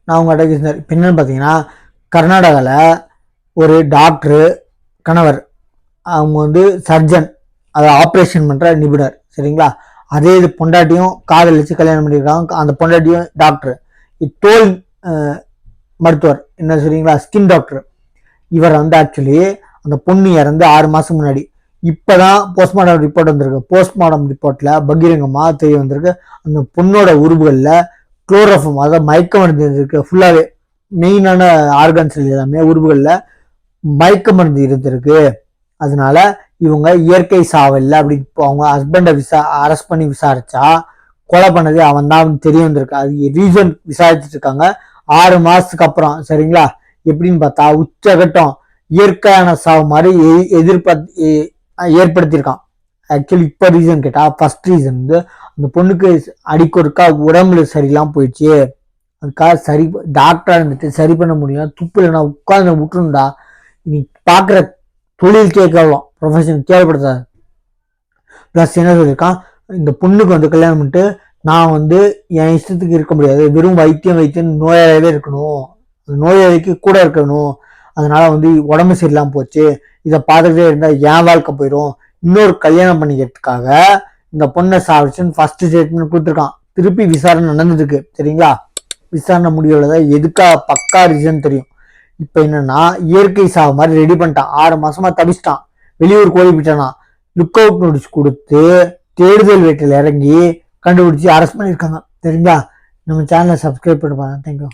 நான் உங்கள்கிட்ட பேசினார். இப்போ என்னன்னு பார்த்தீங்கன்னா, கர்நாடகாவில் ஒரு டாக்டரு கணவர், அவங்க வந்து சர்ஜன், அதை ஆப்ரேஷன் பண்ணுற நிபுணர், சரிங்களா? அதே இது பொண்டாட்டியும் காதலிச்சு கல்யாணம் பண்ணியிருக்காங்க. அந்த பொண்டாட்டியும் டாக்டர், தோல் மருத்துவர், என்ன சரிங்களா, ஸ்கின் டாக்டர். இவர் வந்து ஆக்சுவலி அந்த பொண்ணு இறந்து 6 மாதம் முன்னாடி. இப்போதான் போஸ்ட்மார்ட்டம் ரிப்போர்ட் வந்திருக்கு. போஸ்ட்மார்ட்டம் ரிப்போர்ட்டில் பகிரங்கமாக தெரிய வந்திருக்கு, அந்த பொண்ணோட உறுப்புகளில் குளோரோஃபார்ம், அதாவது மயக்க மருந்து இருந்திருக்கு. ஃபுல்லாகவே மெயினான ஆர்கன்ஸ் எல்லாமே உறுப்புகளில் மயக்க மருந்து இருந்திருக்கு. அதனால இவங்க இயற்கை சாவல்ல அப்படி அவங்க ஹஸ்பண்டை அரெஸ்ட் பண்ணி விசாரிச்சா கொலை பண்ணது அவன் தான் தெரிய வந்திருக்கு. அது ரீசன் விசாரிச்சுட்டு இருக்காங்க 6 மாசத்துக்கு அப்புறம், சரிங்களா? எப்படின்னு பார்த்தா உச்சகட்டம் இயற்கையான சாவு மாதிரி ஏற்படுத்தியிருக்கான். ஆக்சுவலி இப்போ ரீசன் கேட்டா, ஃபர்ஸ்ட் ரீசன் வந்து அந்த பொண்ணுக்கு அடிக்கொருக்கா உடம்புல சரியில்லாம போயிடுச்சு. அதுக்காக சரி டாக்டரா இருந்துட்டு சரி பண்ண முடியும், துப்புல நான் உட்கார்ந்து விட்டுருந்தா நீ பாக்குற தொழில் கேட்கலாம், ப்ரொஃபஷன் கேள்விப்படுத்தாது. பிளஸ் என்ன சொல்லியிருக்கான், இந்த பொண்ணுக்கு வந்து கல்யாணம் பண்ணிட்டு நான் வந்து என் இஷ்டத்துக்கு இருக்க முடியாது, வெறும் வைத்தியம் நோயாளியே இருக்கணும், நோயாளிக்கு கூட இருக்கணும். அதனால வந்து உடம்பு சரியில்லாம போச்சு, இதை பார்த்துக்கிட்டே இருந்தா என் வாழ்க்கை போயிடும், இன்னொரு கல்யாணம் பண்ணிக்கிறதுக்காக இந்த பொண்ணை சாவிச்சுன்னு ஃபர்ஸ்ட் ஸ்டேட்மெண்ட் கொடுத்துருக்கான். திருப்பி விசாரணை நடந்துட்டு இருக்கு, சரிங்களா? விசாரணை முடிவுலதான் எதுக்கா பக்கா ரீசன் தெரியும். இப்ப என்னன்னா, இயற்கை சாவு மாதிரி ரெடி பண்ணிட்டான். 6 மாசமா தவிச்சிட்டான், வெளியூர் கோழி போயிட்டானா. லுக் அவுட் நோட்டீஸ் கொடுத்து தேடுதல் வேட்டையில் இறங்கி கண்டுபிடிச்சி அரெஸ்ட் பண்ணியிருக்காங்க, சரிங்களா? நம்ம சேனலை சப்ஸ்கிரைப் பண்ணுவாங்க. தேங்க்யூ.